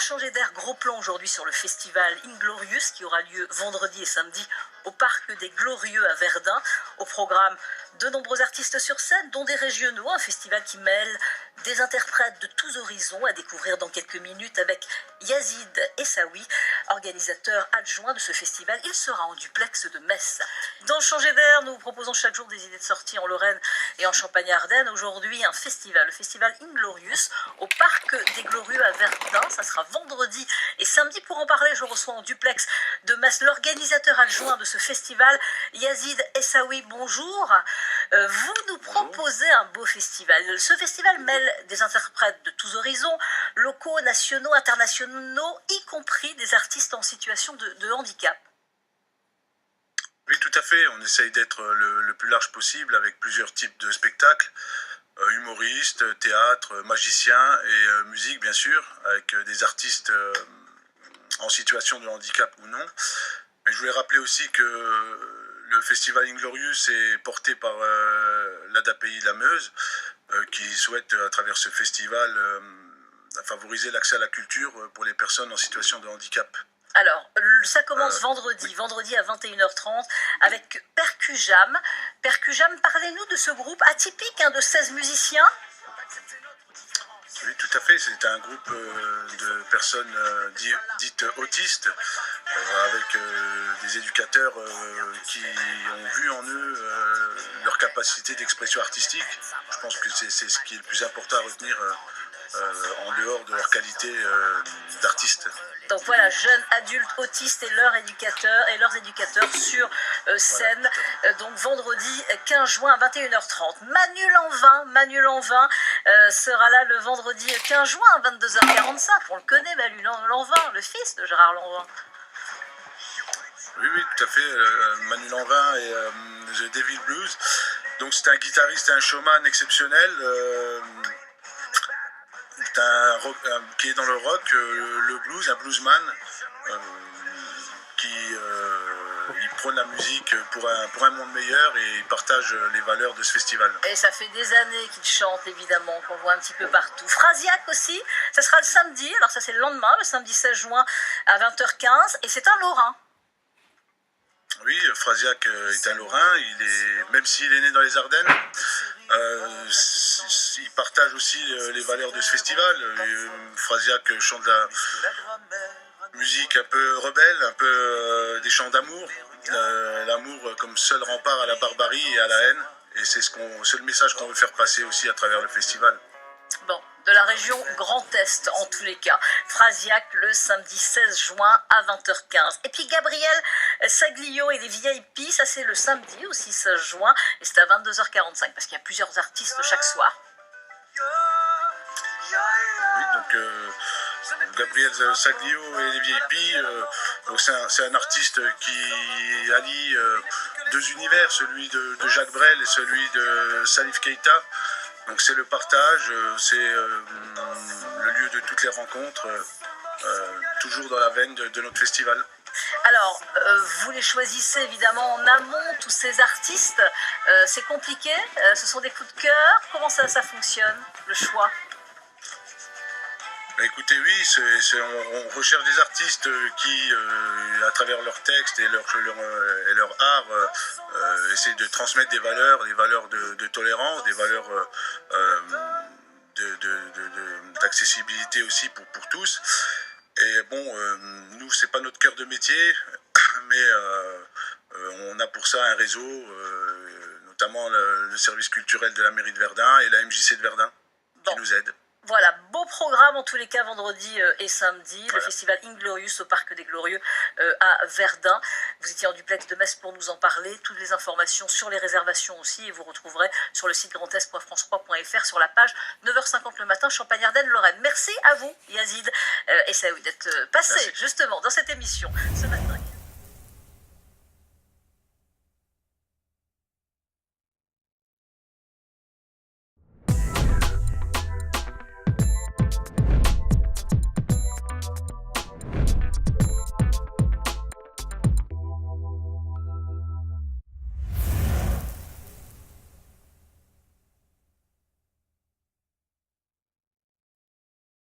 changer d'air, gros plan aujourd'hui sur le festival Inglorious qui aura lieu vendredi et samedi au Parc des Glorieux à Verdun. Au programme, de nombreux artistes sur scène, dont des régionaux, un festival qui mêle des interprètes de tous horizons à découvrir dans quelques minutes avec Yazid Essaoui, organisateur adjoint de ce festival. Il sera en duplex de Metz. Dans Changer d'air, nous vous proposons chaque jour des idées de sortie en Lorraine et en Champagne-Ardenne. Aujourd'hui, un festival, le festival Inglorious au Parc des Glorieux à Verdun. Ça sera vendredi et samedi. Pour en parler, je reçois en duplex de Metz l'organisateur adjoint de ce festival, Yazid Essaoui. Bonjour. Vous nous proposez un beau festival. Ce festival mêle des interprètes de tous horizons, locaux, nationaux, internationaux, y compris des artistes en situation de handicap. Oui, tout à fait. On essaye d'être le plus large possible avec plusieurs types de spectacles, humoristes, théâtre, magiciens et musique, bien sûr, avec des artistes en situation de handicap ou non. Mais je voulais rappeler aussi que le festival Inglorious est porté par l'ADAPI de la Meuse, qui souhaite, à travers ce festival, favoriser l'accès à la culture pour les personnes en situation de handicap. Alors, ça commence vendredi à 21h30 avec Percujam. Percujam, parlez-nous de ce groupe atypique de 16 musiciens. Oui, tout à fait. C'est un groupe de personnes dites autistes, avec des éducateurs qui ont vu en eux leur capacité d'expression artistique. Je pense que c'est ce qui est le plus important à retenir en dehors de leur qualité d'artiste. Donc voilà, jeunes adultes autistes et leurs éducateurs sur scène. Donc vendredi 15 juin à 21h30. Manu Lanvin sera là le vendredi 15 juin à 22h45. On le connaît, Manu Lanvin, le fils de Gérard Lanvin. Oui, tout à fait. Manu Lanvin et The Devil Blues. Donc c'est un guitariste et un showman exceptionnel. Qui est dans le rock, le blues, un bluesman qui il prône la musique pour un monde meilleur et il partage les valeurs de ce festival. Et ça fait des années qu'il chante, évidemment, qu'on voit un petit peu partout. Frasiac aussi, ça sera le samedi, alors ça c'est le lendemain, le samedi 16 juin à 20h15, et c'est un Lorrain. Oui, Frasiac est un Lorrain, même s'il est né dans les Ardennes, il partage aussi les valeurs de ce festival. Frasiac chante de la musique un peu rebelle, un peu des chants d'amour, l'amour comme seul rempart à la barbarie et à la haine. Et c'est le message qu'on veut faire passer aussi à travers le festival. Bon, de la région Grand Est en tous les cas. Frasiac le samedi 16 juin à 20h15. Et puis Gabriel Saglio et les VIP, ça c'est le samedi aussi 16 juin et c'est à 22h45 parce qu'il y a plusieurs artistes chaque soir. Oui, donc Gabriel Saglio et les VIP, c'est un artiste qui allie deux univers, celui de Jacques Brel et celui de Salif Keita. Donc c'est le partage, c'est le lieu de toutes les rencontres, toujours dans la veine de notre festival. Alors, vous les choisissez évidemment en amont, tous ces artistes. C'est compliqué, ce sont des coups de cœur. Comment ça fonctionne, le choix? Écoutez, oui, on recherche des artistes qui, à travers leurs textes et leur art, essaient de transmettre des valeurs de tolérance, des valeurs d'accessibilité aussi pour tous. Et bon, nous, c'est pas notre cœur de métier, mais on a pour ça un réseau, notamment le service culturel de la mairie de Verdun et la MJC de Verdun, qui nous aident. Voilà, beau programme en tous les cas vendredi et samedi, voilà. Le festival Inglorious au Parc des Glorieux à Verdun. Vous étiez en duplex de Metz pour nous en parler. Toutes les informations sur les réservations aussi et vous retrouverez sur le site grandest.france3.fr sur la page 9h50 le matin, Champagne-Ardenne, Lorraine. Merci à vous, Yazid Essaoui, d'être passé justement dans cette émission ce matin.